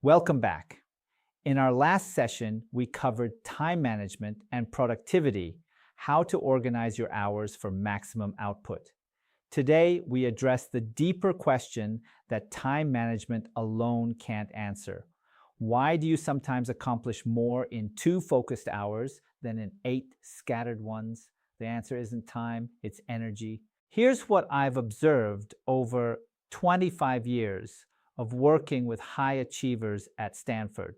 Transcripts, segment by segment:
Welcome back. In our last session, we covered time management and productivity, how to organize your hours for maximum output. Today, we address the deeper question that time management alone can't answer. Why do you sometimes accomplish more in 2 focused hours than in 8 scattered ones? The answer isn't time, it's energy. Here's what I've observed over 25 years of working with high achievers at Stanford.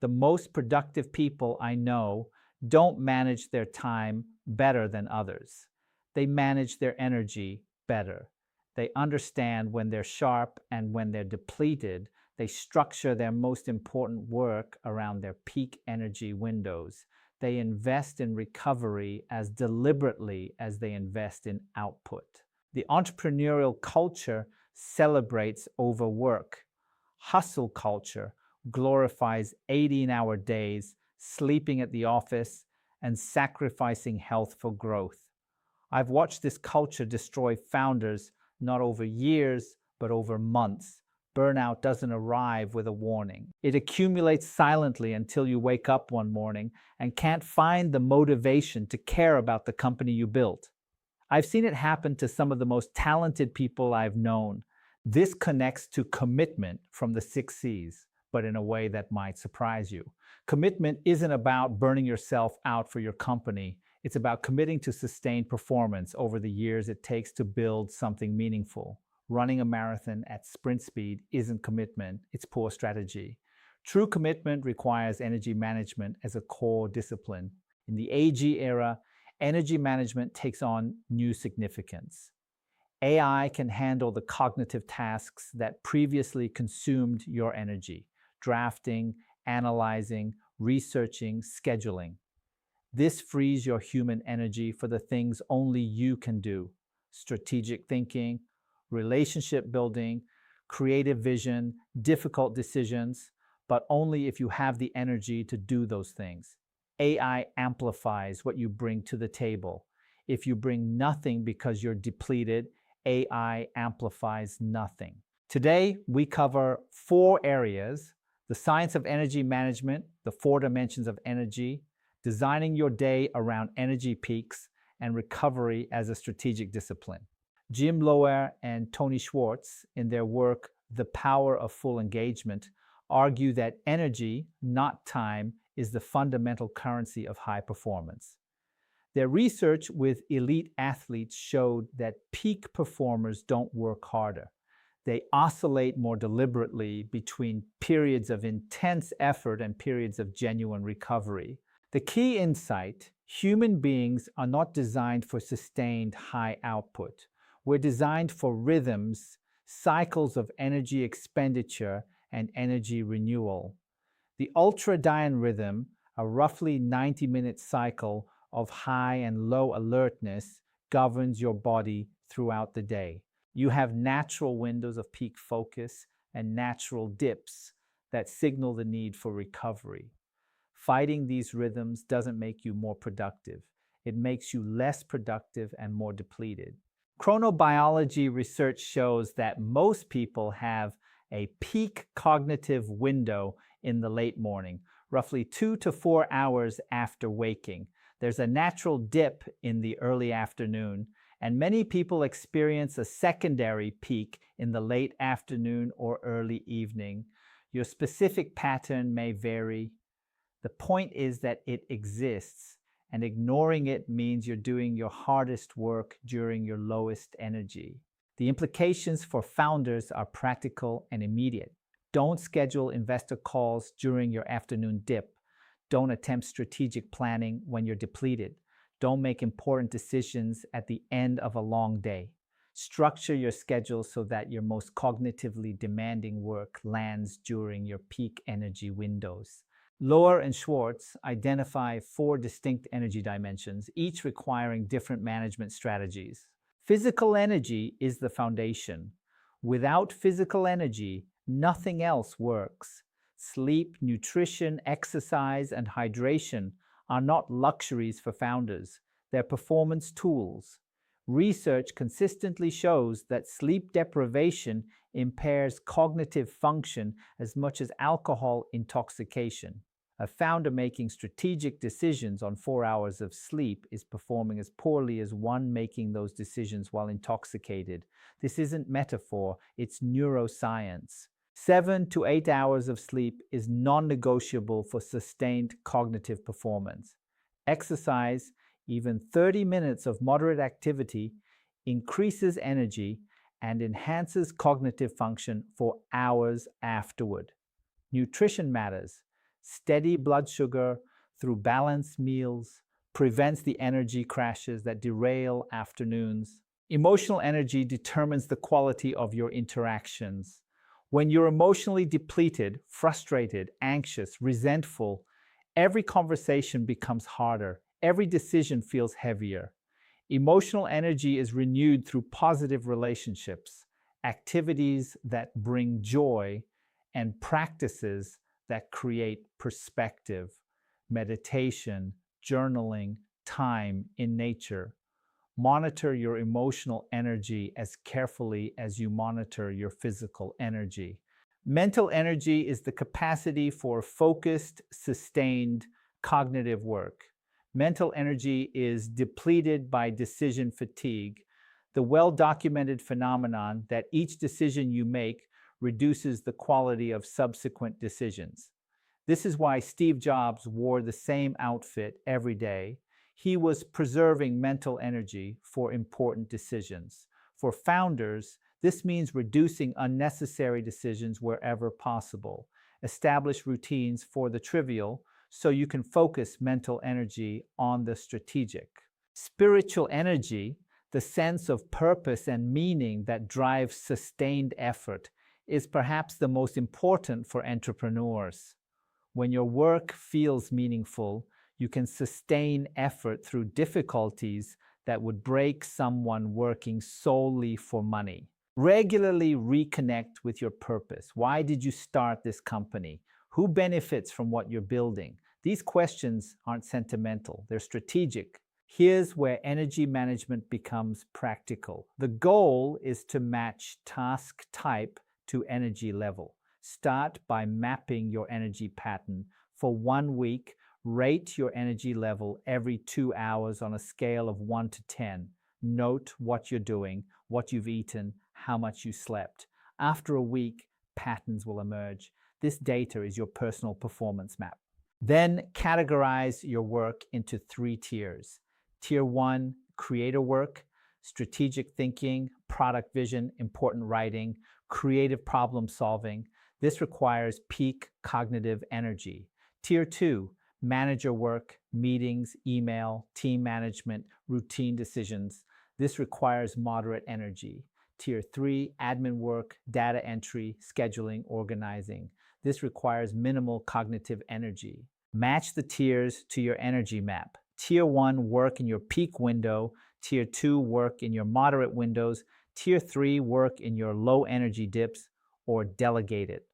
The most productive people I know don't manage their time better than others. They manage their energy better. They understand when they're sharp and when they're depleted. They structure their most important work around their peak energy windows. They invest in recovery as deliberately as they invest in output. The entrepreneurial culture celebrates overwork. Hustle culture glorifies 18-hour days, sleeping at the office, and sacrificing health for growth. I've watched this culture destroy founders not over years, but over months. Burnout doesn't arrive with a warning. It accumulates silently until you wake up one morning and can't find the motivation to care about the company you built. I've seen it happen to some of the most talented people I've known. This connects to commitment from the 6 C's, but in a way that might surprise you. Commitment isn't about burning yourself out for your company. It's about committing to sustained performance over the years it takes to build something meaningful. Running a marathon at sprint speed isn't commitment, it's poor strategy. True commitment requires energy management as a core discipline. In the AG era, energy management takes on new significance. AI can handle the cognitive tasks that previously consumed your energy: drafting, analyzing, researching, scheduling. This frees your human energy for the things only you can do: strategic thinking, relationship building, creative vision, difficult decisions, but only if you have the energy to do those things. AI amplifies what you bring to the table. If you bring nothing because you're depleted, AI amplifies nothing. Today, we cover 4 areas: the science of energy management, the 4 dimensions of energy, designing your day around energy peaks, and recovery as a strategic discipline. Jim Loehr and Tony Schwartz, in their work The Power of Full Engagement, argue that energy, not time, is the fundamental currency of high performance. Their research with elite athletes showed that peak performers don't work harder. They oscillate more deliberately between periods of intense effort and periods of genuine recovery. The key insight: human beings are not designed for sustained high output. We're designed for rhythms, cycles of energy expenditure and energy renewal. The ultradian rhythm, a roughly 90-minute cycle of high and low alertness, governs your body throughout the day. You have natural windows of peak focus and natural dips that signal the need for recovery. Fighting these rhythms doesn't make you more productive. It makes you less productive and more depleted. Chronobiology research shows that most people have a peak cognitive window in the late morning, roughly 2 to 4 hours after waking. There's a natural dip in the early afternoon, and many people experience a secondary peak in the late afternoon or early evening. Your specific pattern may vary. The point is that it exists, and ignoring it means you're doing your hardest work during your lowest energy. The implications for founders are practical and immediate. Don't schedule investor calls during your afternoon dip. Don't attempt strategic planning when you're depleted. Don't make important decisions at the end of a long day. Structure your schedule so that your most cognitively demanding work lands during your peak energy windows. Loehr and Schwartz identify 4 distinct energy dimensions, each requiring different management strategies. Physical energy is the foundation. Without physical energy, nothing else works. Sleep, nutrition, exercise, and hydration are not luxuries for founders. They're performance tools. Research consistently shows that sleep deprivation impairs cognitive function as much as alcohol intoxication. A founder making strategic decisions on 4 hours of sleep is performing as poorly as one making those decisions while intoxicated. This isn't metaphor, it's neuroscience. 7 to 8 hours of sleep is non-negotiable for sustained cognitive performance. Exercise, even 30 minutes of moderate activity, increases energy and enhances cognitive function for hours afterward. Nutrition matters. Steady blood sugar through balanced meals prevents the energy crashes that derail afternoons. Emotional energy determines the quality of your interactions. When you're emotionally depleted, frustrated, anxious, resentful, every conversation becomes harder. Every decision feels heavier. Emotional energy is renewed through positive relationships, activities that bring joy, and practices that create perspective, meditation, journaling, time in nature. Monitor your emotional energy as carefully as you monitor your physical energy. Mental energy is the capacity for focused, sustained cognitive work. Mental energy is depleted by decision fatigue, the well-documented phenomenon that each decision you make reduces the quality of subsequent decisions. This is why Steve Jobs wore the same outfit every day. He was preserving mental energy for important decisions. For founders, this means reducing unnecessary decisions wherever possible. Establish routines for the trivial so you can focus mental energy on the strategic. Spiritual energy, the sense of purpose and meaning that drives sustained effort, is perhaps the most important for entrepreneurs. When your work feels meaningful, you can sustain effort through difficulties that would break someone working solely for money. Regularly reconnect with your purpose. Why did you start this company? Who benefits from what you're building? These questions aren't sentimental, they're strategic. Here's where energy management becomes practical. The goal is to match task type to energy level. Start by mapping your energy pattern. For 1 week, rate your energy level every 2 hours on a scale of 1 to 10. Note what you're doing, what you've eaten, how much you slept. After a week, patterns will emerge. This data is your personal performance map. Then categorize your work into 3 tiers. Tier 1, creator work, strategic thinking, product vision, important writing, creative problem solving. This requires peak cognitive energy. Tier 2, manager work, meetings, email, team management, routine decisions. This requires moderate energy. Tier 3, admin work, data entry, scheduling, organizing. This requires minimal cognitive energy. Match the tiers to your energy map. Tier 1, work in your peak window. Tier 2, work in your moderate windows. Tier 3, work in your low energy dips, or delegate it.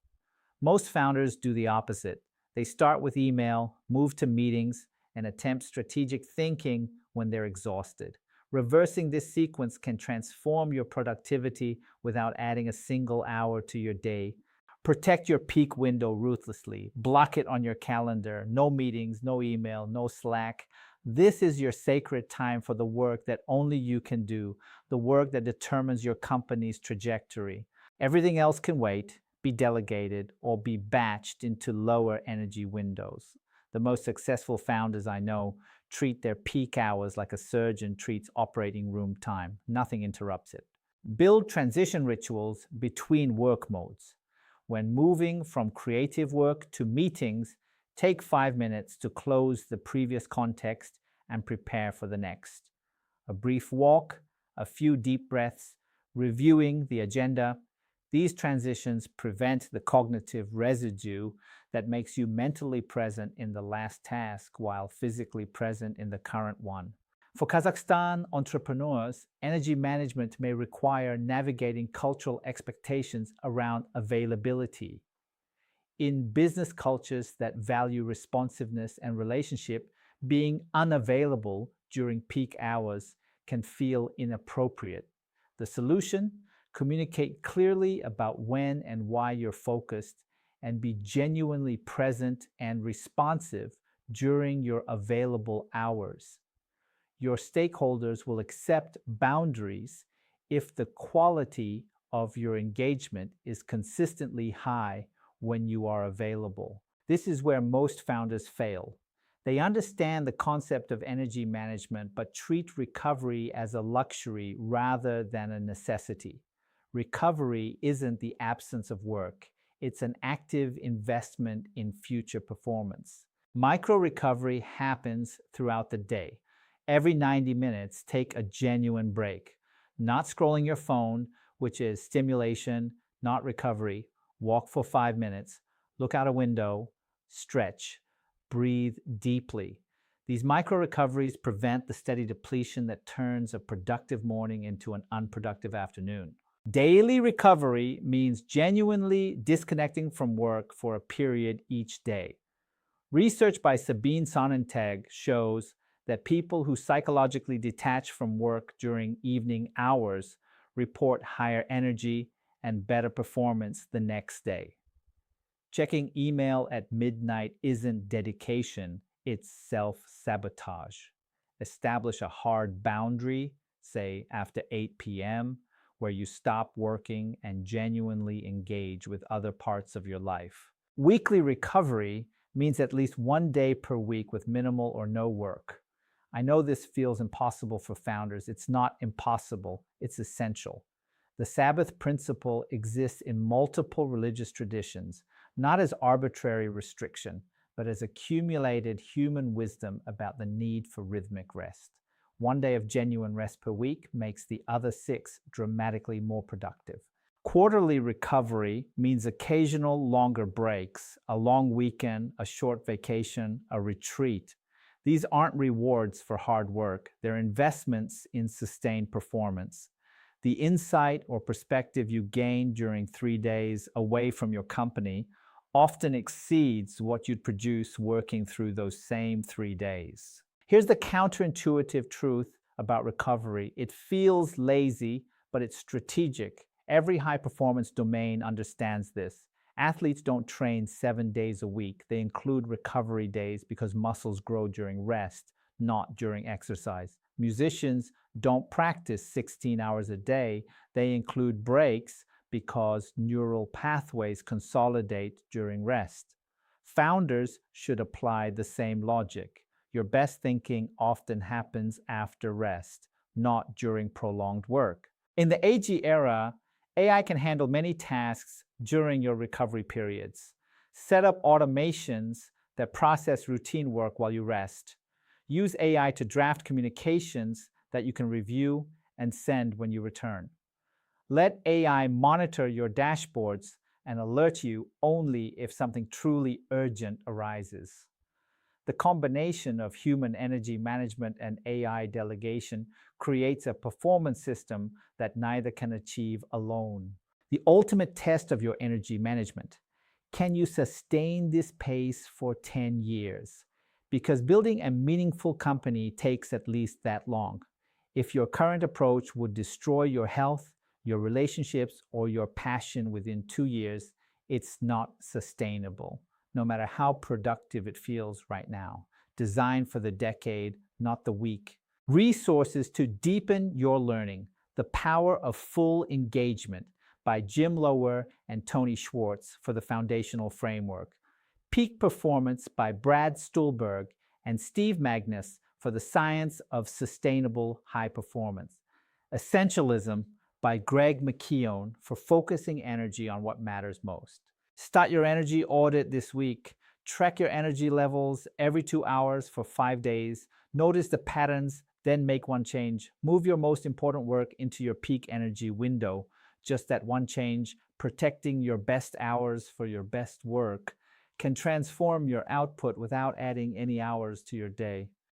Most founders do the opposite. They start with email, move to meetings, and attempt strategic thinking when they're exhausted. Reversing this sequence can transform your productivity without adding a single hour to your day. Protect your peak window ruthlessly. Block it on your calendar. No meetings, no email, no Slack. This is your sacred time for the work that only you can do, the work that determines your company's trajectory. Everything else can wait, be delegated, or be batched into lower energy windows. The most successful founders I know treat their peak hours like a surgeon treats operating room time. Nothing interrupts it. Build transition rituals between work modes. When moving from creative work to meetings, take 5 minutes to close the previous context and prepare for the next. A brief walk, a few deep breaths, reviewing the agenda. These transitions prevent the cognitive residue that makes you mentally present in the last task while physically present in the current one. For Kazakhstan entrepreneurs, energy management may require navigating cultural expectations around availability. In business cultures that value responsiveness and relationship, being unavailable during peak hours can feel inappropriate. The solution? Communicate clearly about when and why you're focused, and be genuinely present and responsive during your available hours. Your stakeholders will accept boundaries if the quality of your engagement is consistently high when you are available. This is where most founders fail. They understand the concept of energy management, but treat recovery as a luxury rather than a necessity. Recovery isn't the absence of work. It's an active investment in future performance. Micro recovery happens throughout the day. Every 90 minutes, take a genuine break. Not scrolling your phone, which is stimulation, not recovery. Walk for 5 minutes, look out a window, stretch, breathe deeply. These micro recoveries prevent the steady depletion that turns a productive morning into an unproductive afternoon. Daily recovery means genuinely disconnecting from work for a period each day. Research by Sabine Sonnentag shows that people who psychologically detach from work during evening hours report higher energy and better performance the next day. Checking email at midnight isn't dedication, it's self-sabotage. Establish a hard boundary, say after 8 p.m., where you stop working and genuinely engage with other parts of your life. Weekly recovery means at least 1 day per week with minimal or no work. I know this feels impossible for founders. It's not impossible, it's essential. The Sabbath principle exists in multiple religious traditions, not as arbitrary restriction, but as accumulated human wisdom about the need for rhythmic rest. 1 day of genuine rest per week makes the other 6 dramatically more productive. Quarterly recovery means occasional longer breaks, a long weekend, a short vacation, a retreat. These aren't rewards for hard work, they're investments in sustained performance. The insight or perspective you gain during 3 days away from your company often exceeds what you'd produce working through those same 3 days. Here's the counterintuitive truth about recovery. It feels lazy, but it's strategic. Every high-performance domain understands this. Athletes don't train 7 days a week. They include recovery days because muscles grow during rest, not during exercise. Musicians don't practice 16 hours a day. They include breaks because neural pathways consolidate during rest. Founders should apply the same logic. Your best thinking often happens after rest, not during prolonged work. In the AG era, AI can handle many tasks during your recovery periods. Set up automations that process routine work while you rest. Use AI to draft communications that you can review and send when you return. Let AI monitor your dashboards and alert you only if something truly urgent arises. The combination of human energy management and AI delegation creates a performance system that neither can achieve alone. The ultimate test of your energy management. Can you sustain this pace for 10 years? Because building a meaningful company takes at least that long. If your current approach would destroy your health, your relationships, or your passion within 2 years, it's not sustainable, no matter how productive it feels right now. Designed for the decade, not the week. Resources to deepen your learning. The Power of Full Engagement by Jim Lower and Tony Schwartz for the Foundational Framework. Peak Performance by Brad Stulberg and Steve Magnus for the Science of Sustainable High Performance. Essentialism by Greg McKeown for focusing energy on what matters most. Start your energy audit this week. Track your energy levels every 2 hours for 5 days. Notice the patterns, then make one change. Move your most important work into your peak energy window. Just that one change, protecting your best hours for your best work, can transform your output without adding any hours to your day.